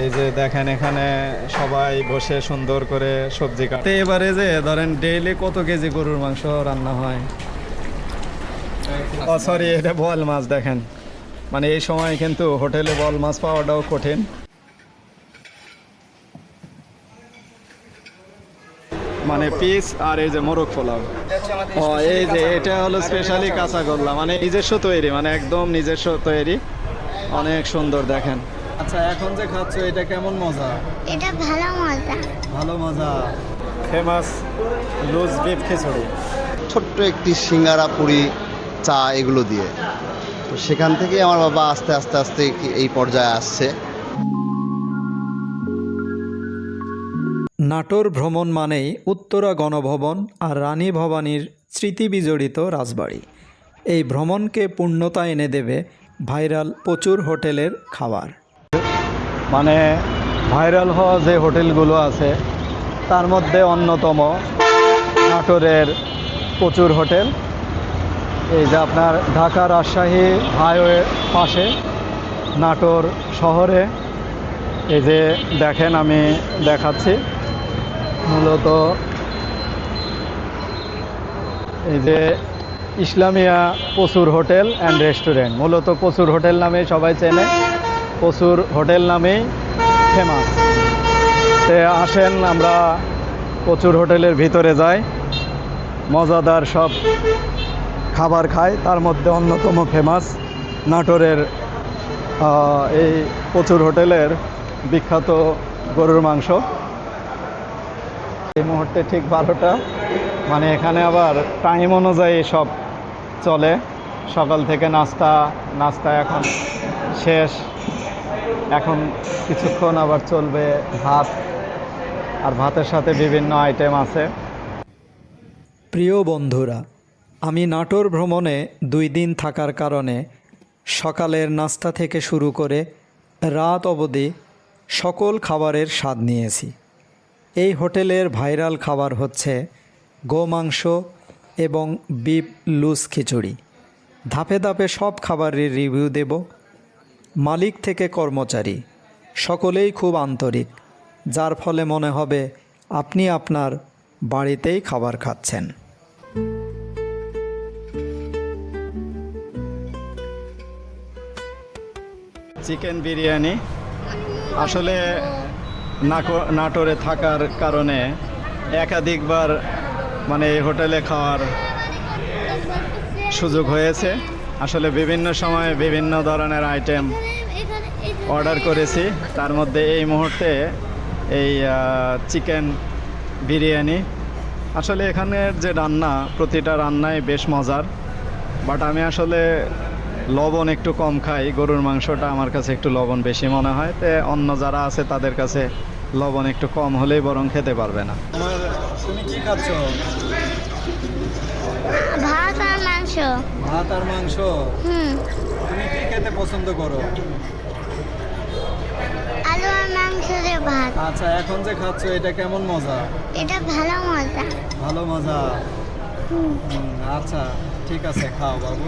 এই যে দেখেন এখানে সবাই বসে সুন্দর করে সবজি কাটে। এবারে যে ধরেন ডেইলি কত কেজি গরুর মাংস রান্না হয়। ও সরি, এটা বোয়াল মাছ। দেখেন মানে এই সময় কিন্তু হোটেলে বোয়াল মাছ পাওয়াটাও কঠিন। মানে পিস আর এই যে মোরগ পোলাও। ও এই যে এটা হলো স্পেশালি কাঁচাগোল্লা, মানে নিজস্ব তৈরি, মানে একদম নিজস্ব তৈরি, অনেক সুন্দর। দেখেন আচ্ছা এখন যে খাচ্ছ এটা কেমন মজা? এটা ভালো মজা। ভালো মজা। ফেমাস লুজ বিফ খিচুড়ি। ছোট্ট একটি সিঙ্গারা পুরি চা এগুলো দিয়ে, তো সেখান থেকে আমার বাবা আস্তে আস্তে আস্তে এই পর্যায়ে আসছে। নাটোর ভ্রমণ মানেই উত্তরা গণভবন আর রানী ভবানীর স্মৃতি বিজড়িত রাজবাড়ি। এই ভ্রমণকে পূর্ণতা এনে দেবে ভাইরাল প্রচুর হোটেলের খাবার। মানে ভাইরাল হওয়া যে হোটেলগুলো আছে তার মধ্যে অন্যতম নাটোরের প্রচুর হোটেল। এই যে আপনার ঢাকা রাজশাহী হাইওয়ে পাশে নাটোর শহরে, এই যে দেখেন আমি দেখাচ্ছি মূলত এই যে ইসলামিয়া প্রচুর হোটেল অ্যান্ড রেস্টুরেন্ট, মূলত প্রচুর হোটেল নামে সবাই চেনে, প্রচুর হোটেল নামেই ফেমাস। তে আসেন আমরা প্রচুর হোটেলের ভিতরে যাই, মজাদার সব খাবার খাই। তার মধ্যে অন্যতম ফেমাস নাটোরের এই প্রচুর হোটেলের বিখ্যাত গরুর মাংস। এই মুহূর্তে ঠিক 12টা, মানে এখানে আবার টাইম অনুযায়ী সব চলে। সকাল থেকে নাস্তা এখন শেষ, এখন কিছুক্ষণ আবার চলবে ভাত, আর ভাতের সাথে বিভিন্ন আইটেম আছে। প্রিয় বন্ধুরা, আমি নাটোর ভ্রমণে 2 দিন থাকার কারণে সকালের নাস্তা থেকে শুরু করে রাত অবধি সকল খাবারের স্বাদ নিয়েছি। এই হোটেলের ভাইরাল খাবার হচ্ছে গোমাংস এবং বিফ লুজ খিচুড়ি। ধাপে ধাপে সব খাবারের রিভিউ দেব। মালিক থেকে কর্মচারী সকলেই খুব আন্তরিক, যার ফলে মনে হবে আপনি আপনার বাড়িতেই খাবার খাচ্ছেন। চিকেন বিরিয়ানি আসলে নাটোরে থাকার কারণে একাধিকবার মানে এই হোটেলে খাওয়ার সুযোগ হয়েছে। আসলে বিভিন্ন সময়ে বিভিন্ন ধরনের আইটেম অর্ডার করেছি, তার মধ্যে এই মুহূর্তে এই চিকেন বিরিয়ানি। আসলে এখানের যে রান্না, প্রতিটা রান্নাই বেশ মজার, বাট আমি আসলে লবণ একটু কম খাই। গরুর মাংসটা আমার কাছে একটু লবণ বেশি মনে হয়, তে অন্য যারা আছে তাদের কাছে লবণ একটু কম হলেই বরং খেতে পারবে না। তুমি কি খাচ্ছ? ভাত আর মাংস। ভাত আর মাংস। তুমি কি খেতে পছন্দ করো? আলু আর মাংস দিয়ে ভাত। আচ্ছা এখন যে খাচ্ছ এটা কেমন মজা? এটা ভালো মজা। ভালো মজা। আচ্ছা ঠিক আছে, খাও বাবু।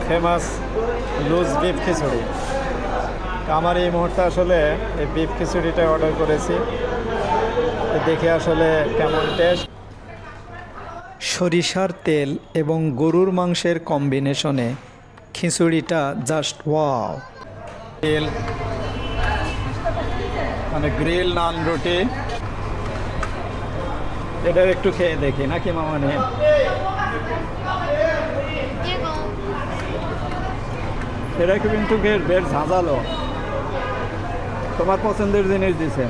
ফেমাস লুজ বিফ খিচুড়ি। আমার এই মুহূর্তে আসলে এই বিফ খিচুড়িটা অর্ডার করেছি, দেখে আসলে কেমন টেস্ট। সরিষার তেল এবং গরুর মাংসের কম্বিনেশনে খিচুড়িটা জাস্ট ওয়াও। তেল মানে গ্রিল নান রুটি, এটা একটু খেয়ে দেখি নাকি মামা নিয়ে। এটা কিন্তু বেশ ঝাঁঝালো, তোমার পছন্দের জিনিস দিছে।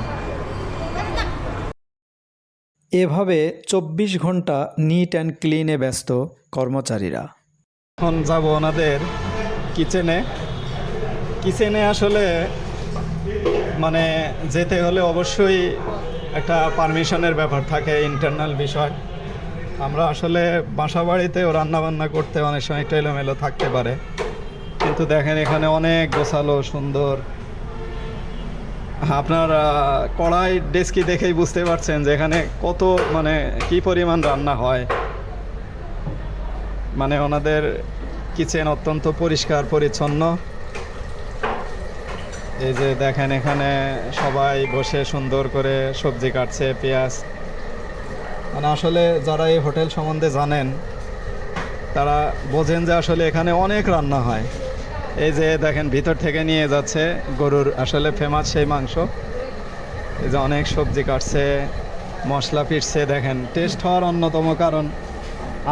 এভাবে 24 ঘন্টা নিট অ্যান্ড ক্লিনে ব্যস্ত কর্মচারীরা। এখন যাব ওনাদের কিচেনে আসলে মানে যেতে হলে অবশ্যই একটা পারমিশনের ব্যাপার থাকে, ইন্টারনাল বিষয়। আমরা আসলে বাসা বাড়িতেও রান্নাবান্না করতে অনেক সময় একটু এলোমেলো থাকতে পারে, কিন্তু দেখেন এখানে অনেক গোছালো সুন্দর। আপনার কড়াই ডেস্কি দেখেই বুঝতে পারছেন যে এখানে কত মানে কি পরিমাণ রান্না হয়। মানে ওনাদের কিচেন অত্যন্ত পরিষ্কার পরিচ্ছন্ন। এই যে দেখেন এখানে সবাই বসে সুন্দর করে সবজি কাটছে, পেঁয়াজ। মানে আসলে যারা এই হোটেল সম্বন্ধে জানেন তারা বোঝেন যে আসলে এখানে অনেক রান্না হয়। এই যে দেখেন ভিতর থেকে নিয়ে যাচ্ছে গরুর আসলে ফেমাস সেই মাংস। এই যে অনেক সবজি কাটছে, মশলা পিটছে। দেখেন টেস্ট হওয়ার অন্যতম কারণ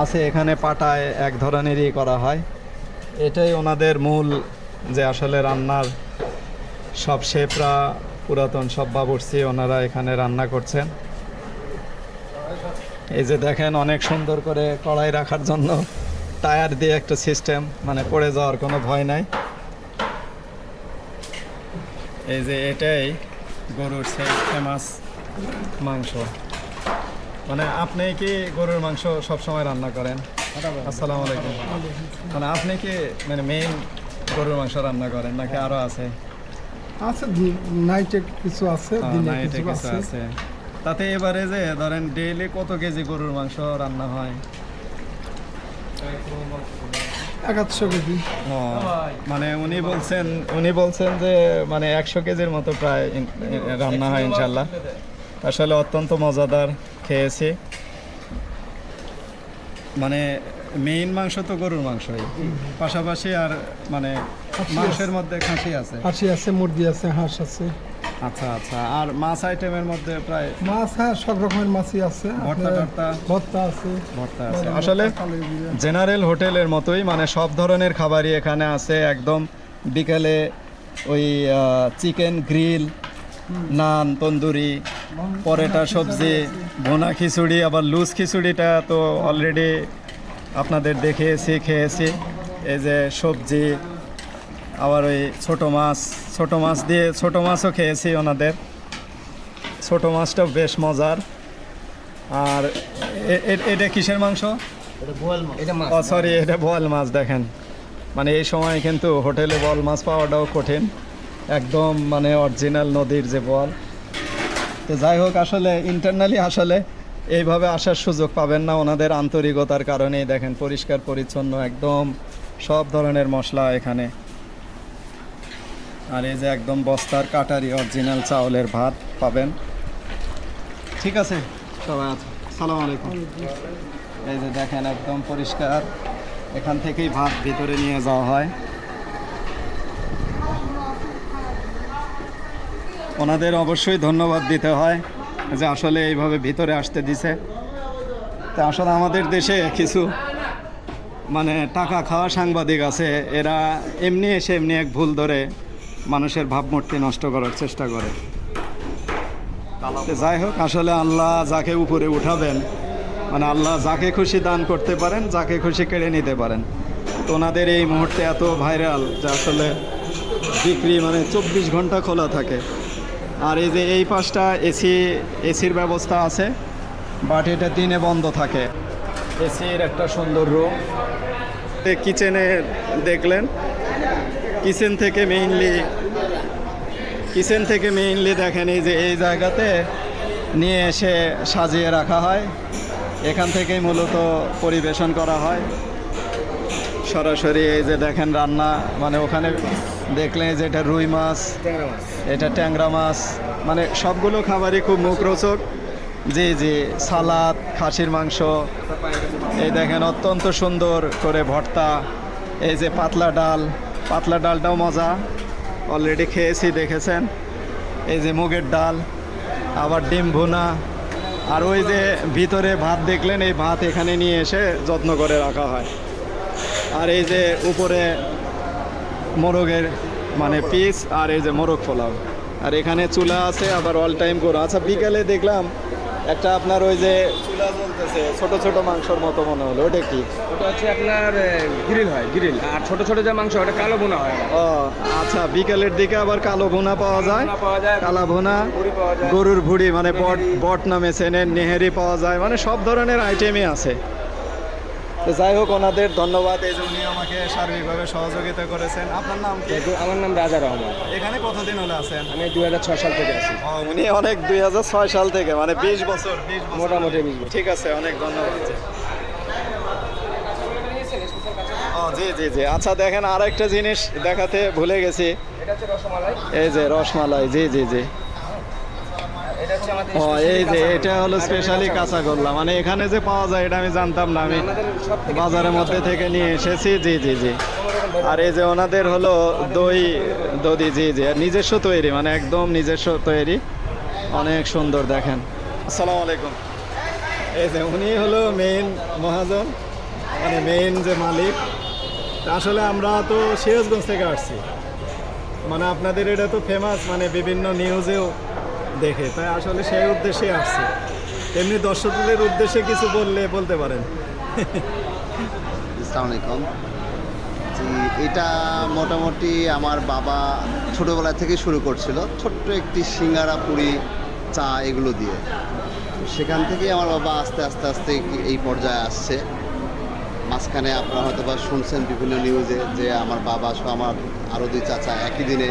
আছে এখানে পাটায় এক ধরনেরই করা হয়। এটাই ওনাদের মূল, যে আসলে রান্নার সব শেফরা, পুরাতন সব বাবুর্চি ওনারা এখানে রান্না করছেন। এই যে দেখেন অনেক সুন্দর করে কড়াই রাখার জন্য টায়ার দিয়ে একটা সিস্টেম, মানে পড়ে যাওয়ার কোনো ভয় নাই। এই যে এটাই গরুর সেই ফেমাস মাংস। মানে আপনি কি গরুর মাংস সব সময় রান্না করেন? আসসালামু আলাইকুম। মানে আপনি কি মানে মেইন গরুর মাংস রান্না করেন নাকি আরো আছে? আছে, নাইটে কিছু আছে, দিনে নাইটে কিছু কিছু আছে। আছে। তাতে এবারে যে ধরেন ডেইলি কত কেজি গরুর মাংস রান্না হয়? 100 কেজি। ও, মানে উনি বলছেন যে মানে 100 কেজির মতো প্রায় রান্না হয় ইনশাল্লাহ। আসলে অত্যন্ত মজাদার খেয়েছি। মানে মেইন মাংস তো গরুর মাংসই, পাশাপাশি আর মানে মাংসের মধ্যে খাসি আছে। খাসি আছে, মুরগি আছে, হাঁস আছে। আচ্ছা আচ্ছা। আর মাছ আইটেমের মধ্যে প্রায় মাছ, হ্যাঁ, সব রকমের মাছই আছে। ভর্তা টর্তা? ভর্তা আছে। ভর্তা আছে। আসলে জেনারেল হোটেলের মতোই মানে সব ধরনের খাবারই এখানে আছে। একদম বিকালে ওই চিকেন গ্রিল, নান, তন্দুরি, পরোটা, সবজি, ভুনা খিচুড়ি, আবার লুজ খিচুড়িটা তো অলরেডি আপনাদের দেখিয়েছি, খেয়েছি। এই যে সবজি, আবার ওই ছোটো মাছ দিয়ে ছোটো মাছও খেয়েছি ওনাদের। ছোটো মাছটাও বেশ মজার। আর এটা কিসের মাংস? ও সরি, এটা বোয়াল মাছ। দেখেন মানে এই সময় কিন্তু হোটেলে বোয়াল মাছ পাওয়াটাও কঠিন, একদম মানে অরিজিনাল নদীর যে বোয়াল। তো যাই হোক, আসলে ইন্টারনালি আসলে এইভাবে আসার সুযোগ পাবেন না ওনাদের আন্তরিকতার কারণেই। দেখেন পরিষ্কার পরিচ্ছন্ন, একদম সব ধরনের মশলা এখানে। আর এই যে একদম বস্তার কাটারি অরিজিনাল চাউলের ভাত পাবেন। ঠিক আছে সবাই, আছে। সালাম আলাইকুম। এই যে দেখেন একদম পরিষ্কার, এখান থেকেই ভাত ভিতরে নিয়ে যাওয়া হয়। ওনাদের অবশ্যই ধন্যবাদ দিতে হয় যে আসলে এইভাবে ভিতরে আসতে দিছে। তা আসলে আমাদের দেশে কিছু মানে টাকা খাওয়া সাংবাদিক আছে, এরা এমনি এসে এমনি এক ভুল ধরে মানুষের ভাবমূর্তি নষ্ট করার চেষ্টা করে। তো যাই হোক, আসলে আল্লাহ যাকে উপরে উঠাবেন, মানে আল্লাহ যাকে খুশি দান করতে পারেন, যাকে খুশি কেড়ে নিতে পারেন। তো ওনাদের এই মুহূর্তে এত ভাইরাল যে আসলে বিক্রি মানে 24 ঘন্টা খোলা থাকে। আর এই যে এই পাশটা এসির ব্যবস্থা আছে, বাট এটা দিনে বন্ধ থাকে। এসির একটা সুন্দর রুম। কিচেনে দেখলেন, কিচেন থেকে মেইনলি দেখেন এই যে এই জায়গাতে নিয়ে এসে সাজিয়ে রাখা হয়। এখান থেকেই মূলত পরিবেশন করা হয় সরাসরি। এই যে দেখেন রান্না, মানে ওখানে দেখলেন যে এটা রুই মাছ, এটা ট্যাংরা মাছ, মানে সবগুলো খাবারই খুব মুখরোচক। জি জি, সালাদ, খাসির মাংস, এই দেখেন অত্যন্ত সুন্দর করে ভর্তা। এই যে পাতলা ডালটাও মজা, অলরেডি খেয়েছি, দেখেছেন। এই যে মুগের ডাল, আবার ডিম ভুনা। আর ওই যে ভিতরে ভাত দেখলেন, এই ভাত এখানে নিয়ে এসে যত্ন করে রাখা হয়। আর এই যে উপরে মোরগের মানে পিস, আর এই যে মোরগ পোলাও। আর এখানে চুলা আছে, আবার অল টাইম গরু। আচ্ছা, বিকালে দেখলাম একটা আপনার ওই যে চুলা জ্বলতেছে, ছোট ছোট মাংসর মতো মনে হলো, ওটা কি? ওটা হচ্ছে আপনার গ্রিল হয়, গ্রিল। আর ছোট ছোট যে মাংস, ওটা কালো ভুনা হয়। ও আচ্ছা, বিকালের দিকে আবার কালো ভুনা পাওয়া যায়, কালা ভুনা, ভুঁড়ি পাওয়া যায়। গরুর ভুড়ি মানে বট নামে চেনেন, নেহেরি পাওয়া যায়, মানে সব ধরনের আইটেমই আছে। তো যাই হোক, ওনাদের ধন্যবাদ, এই যে উনি আমাকে সার্বিকভাবে সহযোগিতা করেছেন। আপনার নাম কি? আমার নাম রাজা রহমান। এখানে কতদিন হলে আছেন? আমি 2006 সাল থেকে আছি। উনি অনেক 2006 সাল থেকে, মানে 20 বছর। মোটামুটি 20 বছর। ঠিক আছে, অনেক ধন্যবাদ। জি জি জি। আচ্ছা দেখেন, আর একটা জিনিস দেখাতে ভুলে গেছি। এটা হচ্ছে রসমালাই, এই যে রসমালাই, জি জি জি। এটা হচ্ছে আমাদের ও এই যে specially এটা হলো কাঁচা স্পেশালি গোল্লা। কাঁচাগোল্লা, মানে এখানে যে পাওয়া যায় এটা আমি জানতাম না, আমি আমাদের সবথেকে বাজারের মধ্যে থেকে নিয়ে এসেছি, জি জি জি। আর এই যে ওনাদের হলো দই দধি, জি জি, আর নিজস্ব তৈরি, মানে একদম নিজস্ব তৈরি, অনেক সুন্দর দেখেন। আসসালামু আলাইকুম। এই যে উনি হলো মেইন মহাজন, মানে মেইন যে মালিক। আসলে আমরা তো সিরাজগঞ্জ থেকে আসছি, মানে আপনাদের এটা তো ফেমাস, মানে বিভিন্ন নিউজেও দেখে, তাই আসলে সেই উদ্দেশ্যে আসছি। এমনি দর্শকদের উদ্দেশ্যে কিছু বলতে পারেন। আসসালামু আলাইকুম। জি, এটা মোটামুটি আমার বাবা ছোটোবেলা থেকে শুরু করছিল, ছোট্ট একটি সিঙ্গারা পুরি চা এগুলো দিয়ে। তো সেখান থেকেই আমার বাবা আস্তে আস্তে আস্তে এই পর্যায়ে আসছে। মাঝখানে আপনারা হয়তো বা শুনছেন বিভিন্ন নিউজে যে আমার বাবা সহ আমার আরও দুই চাচা একই দিনে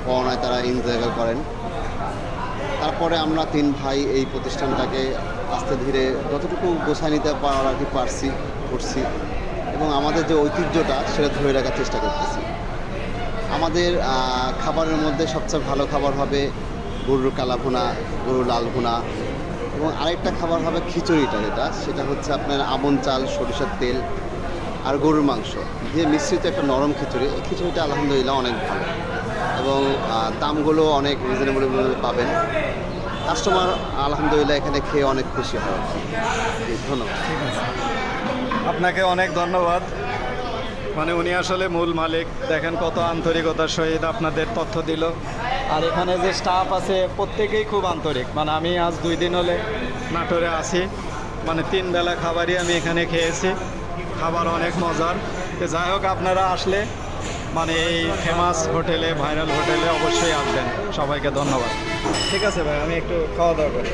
করোনায় তারা ইন্তেকাল করেন। তারপরে আমরা তিন ভাই এই প্রতিষ্ঠানটাকে আস্তে ধীরে যতটুকু গোছায় নিতে পারার আর কি করছি, এবং আমাদের যে ঐতিহ্যটা সেটা ধরে রাখার চেষ্টা করতেছি। আমাদের খাবারের মধ্যে সবচেয়ে ভালো খাবার হবে গরুর কালা ভুনা, গরুর লাল ভুনা, এবং আরেকটা খাবার হবে খিচুড়িটা, সেটা হচ্ছে আপনার আমন চাল, সরিষার তেল আর গরুর মাংস দিয়ে মিশ্রিত একটা নরম খিচুড়ি। এই খিচুড়িটা আলহামদুলিল্লাহ অনেক ভালো, এবং দামগুলো অনেক রিজনেবল পাবেন। কাস্টমার আলহামদুলিল্লাহ এখানে খেয়ে অনেক খুশি হয়। ধন্যবাদ। আপনাকে অনেক ধন্যবাদ। মানে উনি আসলে মূল মালিক, দেখেন কত আন্তরিকতার সহিত আপনাদের তথ্য দিল। আর এখানে যে স্টাফ আছে প্রত্যেকেই খুব আন্তরিক, মানে আমি আজ 2 দিন হলে নাটোরে আছি, মানে 3 বেলা খাবারই আমি এখানে খেয়েছি, খাবার অনেক মজার। তো যাই হোক, আপনারা আসলে মানে এই ফেমাস হোটেলে, ভাইরাল হোটেলে অবশ্যই আসবেন। সবাইকে ধন্যবাদ। ঠিক আছে ভাই, আমি একটু খাওয়া দাওয়া করি।